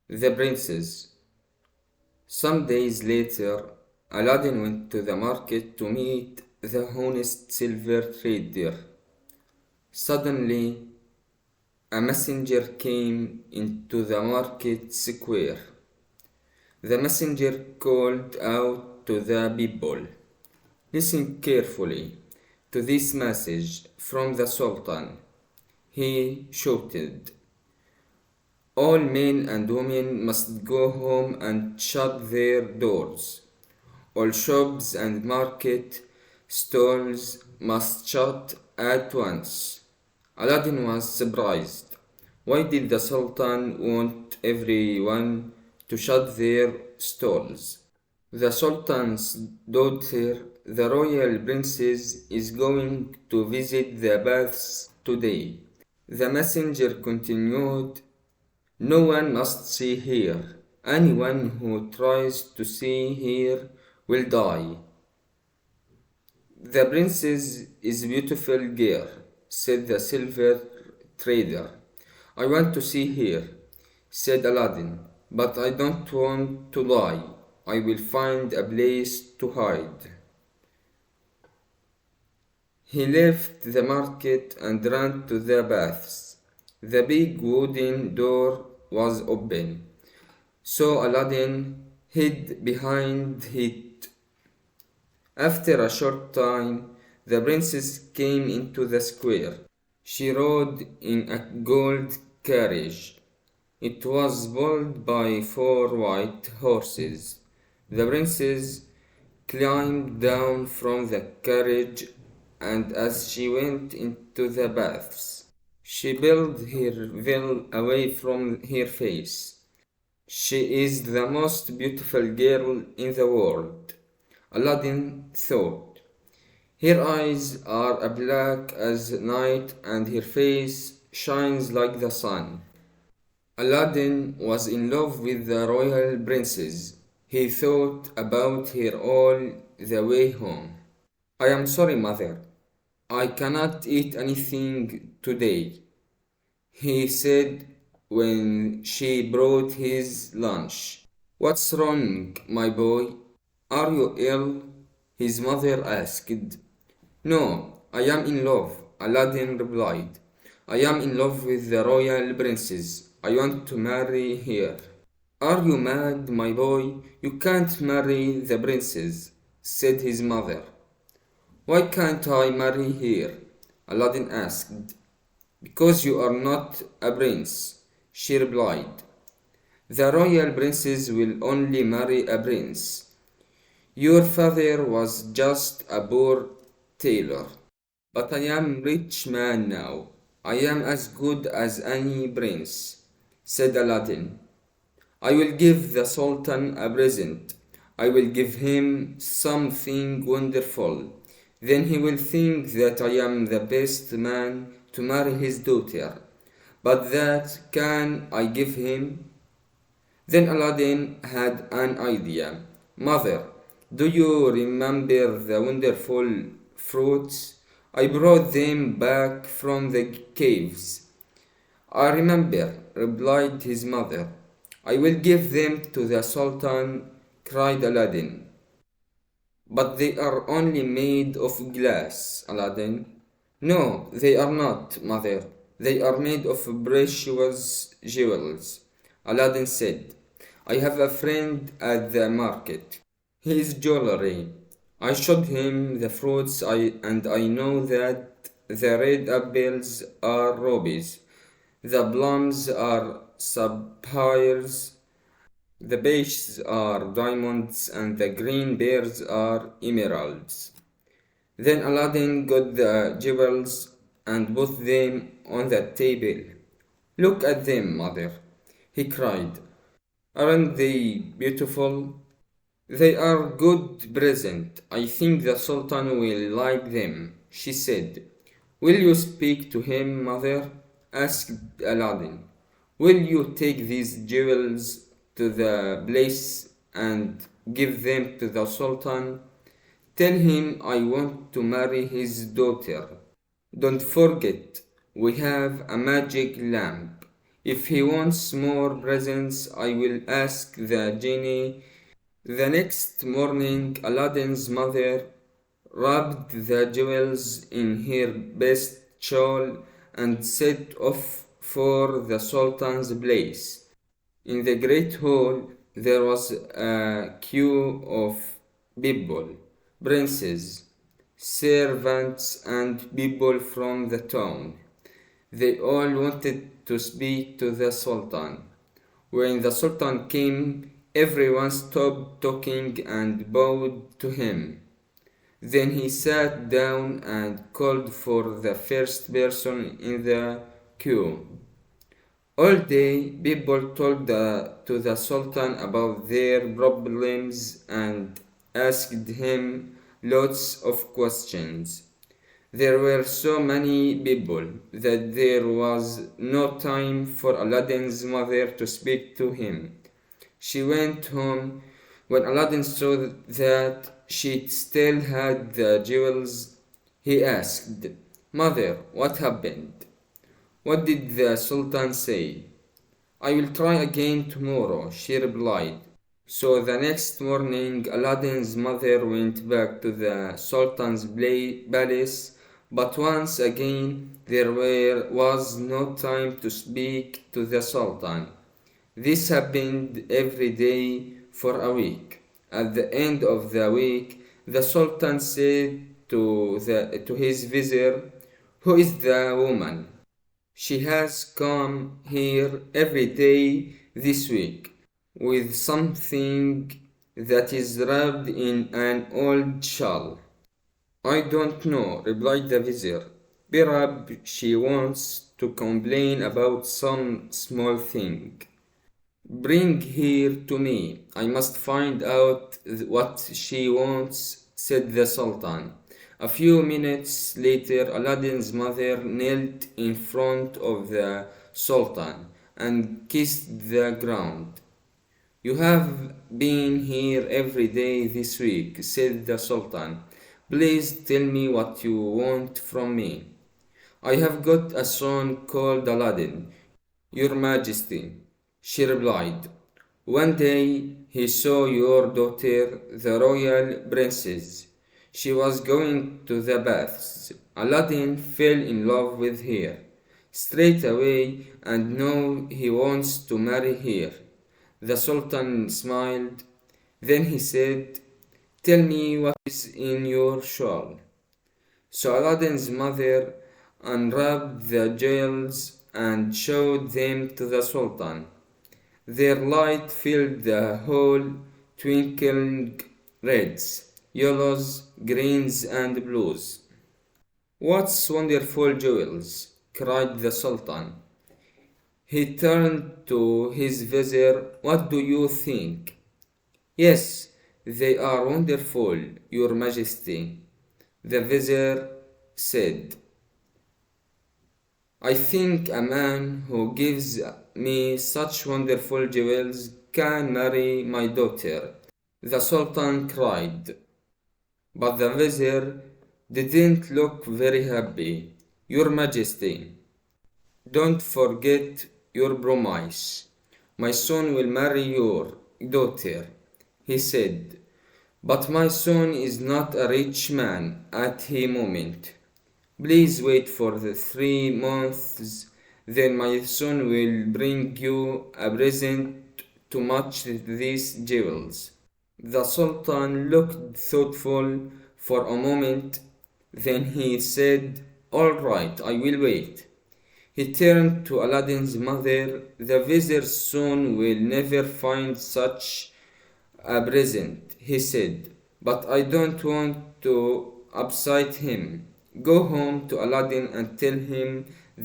The Princess. Some days later, Aladdin went to the market to meet the honest silver trader. Suddenly, a messenger came into the market square. The messenger called out to the people, "Listen carefully to this message from the Sultan." He shouted, "All men and women must go home and shut their doors. All shops and market stalls must shut at once." Aladdin was surprised. Why did the Sultan want everyone to shut their stalls? The Sultan's daughter, the royal princess, is going to visit the baths today. The messenger continued, "No one must see her. Anyone who tries to see her will die." "The princess is a beautiful girl," said the silver trader. "I want to see her," said Aladdin, "but I don't want to die. I will find a place to hide." He left the market and ran to the baths. The big wooden door was open, so Aladdin hid behind it. After a short time, the princess came into the square. She rode in a gold carriage. It was pulled by 4 white horses. The princess climbed down from the carriage, and as she went into the baths, she pulled her veil away from her face. "She is the most beautiful girl in the world," Aladdin thought. "Her eyes are black as night and her face shines like the sun." Aladdin was in love with the royal princess. He thought about her all the way home. "I am sorry, mother. I cannot eat anything today," he said when she brought his lunch. "What's wrong, my boy? Are you ill?" his mother asked. "No, I am in love," Aladdin replied. "I am in love with the royal princess. I want to marry her." "Are you mad, my boy? You can't marry the princess," said his mother. "Why can't I marry her?" Aladdin asked. "Because you are not a prince," she replied. "The royal princess will only marry a prince. Your father was just a poor tailor. But I am a rich man now. I am as good as any prince," said Aladdin. "I will give the Sultan a present. I will give him something wonderful. Then he will think that I am the best man to marry his daughter. But that can I give him?" Then Aladdin had an idea. "Mother, do you remember the wonderful fruits? I brought them back from the caves." "I remember," replied his mother. "I will give them to the Sultan," cried Aladdin. "But they are only made of glass, Aladdin." "No, they are not, mother. They are made of precious jewels," Aladdin said. "I have a friend at the market. He is jewelry. I showed him the fruits and I know that the red apples are rubies, the plums are sapphires, the peaches are diamonds, and the green pears are emeralds." Then Aladdin got the jewels and put them on the table. "Look at them, mother," he cried. "Aren't they beautiful?" "They are good present. I think the Sultan will like them," she said. "Will you speak to him, mother?" asked Aladdin. "Will you take these jewels to the place and give them to the Sultan? Tell him I want to marry his daughter. Don't forget, we have a magic lamp. If he wants more presents, I will ask the genie. The next morning, Aladdin's mother wrapped the jewels in her best shawl and set off for the Sultan's place. In the great hall, there was a queue of people, princes, servants, and people from the town. They all wanted to speak to the Sultan. When the Sultan came, everyone stopped talking and bowed to him. Then he sat down and called for the first person in the queue. All day, people told to the Sultan about their problems and asked him lots of questions. There were so many people that there was no time for Aladdin's mother to speak to him. She went home. When Aladdin saw that she still had the jewels, he asked, "Mother, what happened? What did the Sultan say?" "I will try again tomorrow," she replied. So the next morning, Aladdin's mother went back to the Sultan's palace, but once again was no time to speak to the Sultan. This happened every day for a week. At the end of the week, the Sultan said to his vizier, "Who is the woman? She has come here every day this week with something that is wrapped in an old shawl." "I don't know," replied the vizier. "Perhaps she wants to complain about some small thing. Bring her to me. I must find out what she wants," said the Sultan. A few minutes later, Aladdin's mother knelt in front of the Sultan and kissed the ground. "You have been here every day this week," said the Sultan. "Please tell me what you want from me." "I have got a son called Aladdin, Your Majesty," she replied. "One day he saw your daughter, the royal princess. She was going to the baths. Aladdin fell in love with her straight away and now he wants to marry her." The Sultan smiled. Then he said, "Tell me what is in your shawl." So Aladdin's mother unwrapped the jewels and showed them to the Sultan. Their light filled the hall, twinkling reds, yellows, greens, and blues. "What wonderful jewels!" cried the Sultan. He turned to his vizier. "What do you think?" "Yes, they are wonderful, Your Majesty," the vizier said. "I think a man who gives me such wonderful jewels can marry my daughter," the Sultan cried. But the vizier didn't look very happy. "Your Majesty, don't forget your promise. My son will marry your daughter," he said. "But my son is not a rich man at the moment. Please wait for the 3 months, then my son will bring you a present to match these jewels." The Sultan looked thoughtful for a moment, then he said, "All right, I will wait." He turned to Aladdin's mother. "The vizier's son will never find such a present," he said, "but I don't want to upset him. Go home to Aladdin and tell him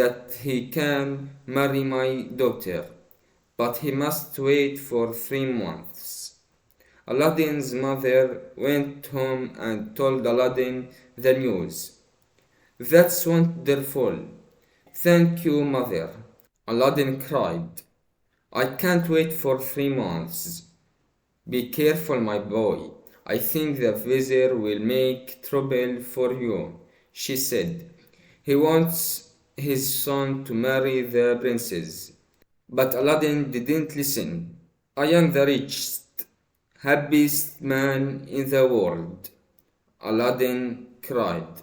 that he can marry my daughter, but he must wait for 3 months." Aladdin's mother went home and told Aladdin the news. "That's wonderful. Thank you, mother." Aladdin cried, "I can't wait for 3 months. Be careful, my boy. I think the vizier will make trouble for you," she said. "He wants his son to marry the princess." But Aladdin didn't listen. I am the richest, happiest man in the world, Aladdin cried.